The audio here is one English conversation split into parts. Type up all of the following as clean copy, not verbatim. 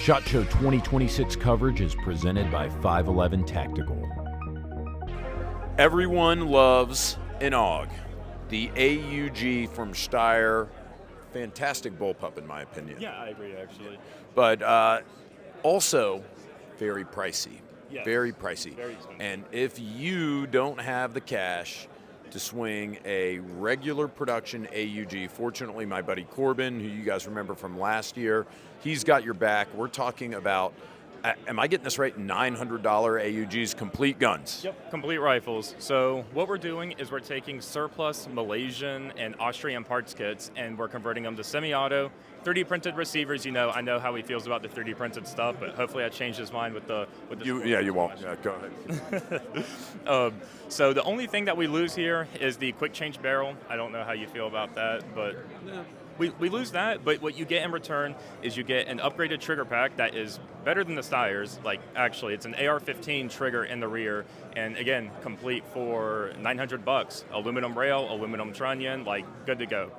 SHOT Show 2026 coverage is presented by 511 Tactical. Everyone loves an AUG. The AUG from Steyr, fantastic bullpup in my opinion. Yeah, I agree actually. But also very pricey. Yes. Very pricey. Very expensive. And if you don't have the cash to swing a regular production AUG, fortunately my buddy Corbin, who you guys remember from last year, he's got your back. We're talking about, am I getting this right, $900 AUGs, complete guns? Yep, complete rifles. So what we're doing is we're taking surplus Malaysian and Austrian parts kits and we're converting them to semi-auto, 3D printed receivers. You know, I know how he feels about the 3D printed stuff, but hopefully I changed his mind with the you won't. Yeah, go ahead. So the only thing that we lose here is the quick change barrel. I don't know how you feel about that, but we lose that, but what you get in return is you get an upgraded trigger pack that is better than the Steyrs. Like, actually, it's an AR-15 trigger in the rear, and again, complete for $900. Aluminum rail, aluminum trunnion, like, good to go.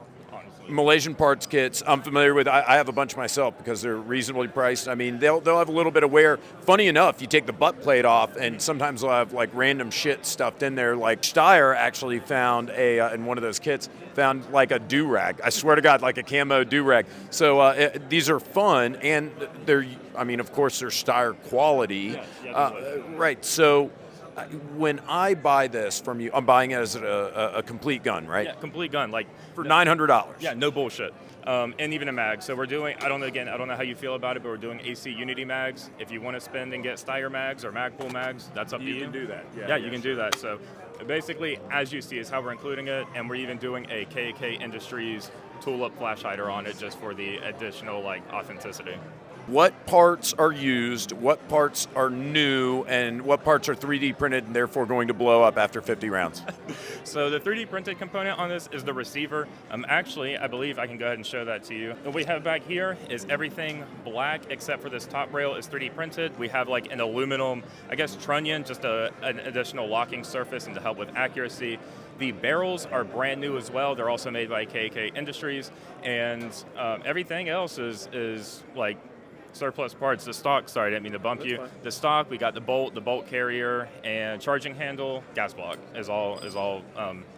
Malaysian parts kits, I'm familiar with. I have a bunch myself because they're reasonably priced. I mean, they'll have a little bit of wear. Funny enough, you take the butt plate off, and sometimes they'll have like random shit stuffed in there. Like Steyr actually found in one of those kits, found like a do-rag. I swear to God, like a camo do-rag. So these are fun, and they're, I mean, of course, they're Steyr quality. Right, so when I buy this from you, I'm buying it as a complete gun, right? Yeah, complete gun, like for $900. Yeah, no bullshit. And even a mag. So we're doing, I don't know how you feel about it, but we're doing AC Unity mags. If you want to spend and get Steyr mags or Magpul mags, that's up to you. You can do that. Yeah, you can do that. So basically, as you see, is how we're including it, and we're even doing a KK Industries tool-up flash hider on it just for the additional like authenticity. What parts are used, what parts are new, and what parts are 3D printed and therefore going to blow up after 50 rounds? So the 3D printed component on this is the receiver. Actually, I believe I can go ahead and show that to you. What we have back here is everything black except for this top rail is 3D printed. We have like an aluminum, I guess trunnion, just an additional locking surface and to help with accuracy. The barrels are brand new as well. They're also made by KK Industries, and everything else is like surplus parts. The stock, sorry, I didn't mean to bump you. The stock, we got the bolt carrier, and charging handle, gas block is all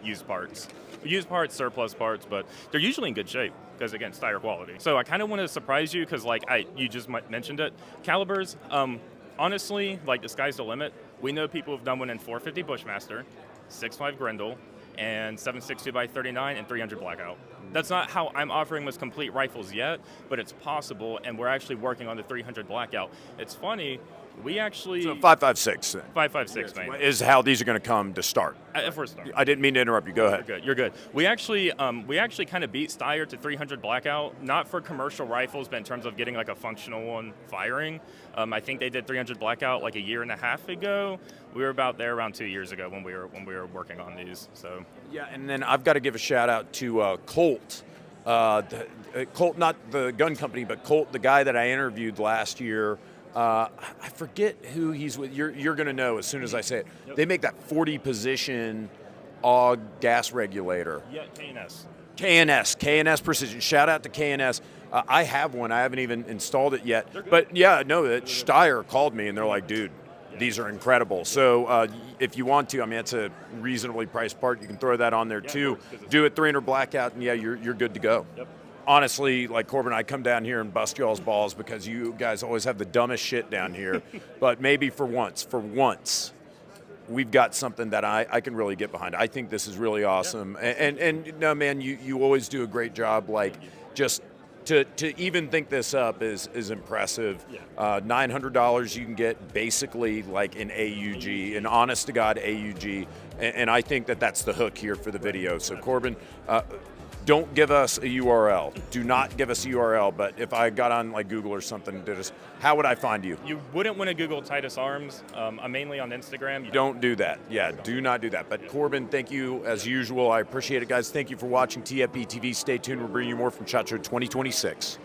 used parts. Used parts, surplus parts, but they're usually in good shape because, again, Steyr quality. So I kind of want to surprise you because, like, you just mentioned it. Calibers, honestly, like, the sky's the limit. We know people have done one in 450 Bushmaster, 6.5 Grendel, and 760 by 39 and 300 blackout. That's not how I'm offering with complete rifles yet, but it's possible, and we're actually working on the 300 blackout. It's funny, we actually... So 5.56. 5.56, man. Is how these are going to come to start. If we're starting. I didn't mean to interrupt you. Go ahead. You're good. We actually kind of beat Steyr to 300 blackout, not for commercial rifles, but in terms of getting like a functional one firing. I think they did 300 blackout like a year and a half ago. We were about there around 2 years ago when we were working on these. So yeah, and then I've got to give a shout out to Colt. Colt, not the gun company, but Colt, the guy that I interviewed last year. I forget who he's with. You're going to know as soon as I say it. Yep. They make that 40 position AUG gas regulator. Yeah, KNS. KNS Precision. Shout out to KNS. I have one. I haven't even installed it yet. But yeah, no, Steyr called me and they're like, dude, these are incredible. So if you want to, I mean, it's a reasonably priced part. You can throw that on there too. Do it 300 blackout, and yeah, you're good to go. Yep. Honestly, like Corbin, I come down here and bust y'all's balls because you guys always have the dumbest shit down here. But maybe for once, we've got something that I can really get behind. I think this is really awesome. Yeah. And no, man, you always do a great job. Like, just to even think this up is impressive. Yeah. $900 you can get basically like an AUG, an honest to God AUG. And I think that's the hook here for the video. So Corbin, don't give us a URL. Do not give us a URL, but if I got on like Google or something, how would I find you? You wouldn't want to Google Titus Arms. I'm mainly on Instagram. Don't do that. Yeah, do not do that. But Corbin, thank you as usual. I appreciate it, guys. Thank you for watching TFBTV. Stay tuned. We'll bring you more from SHOT Show 2026.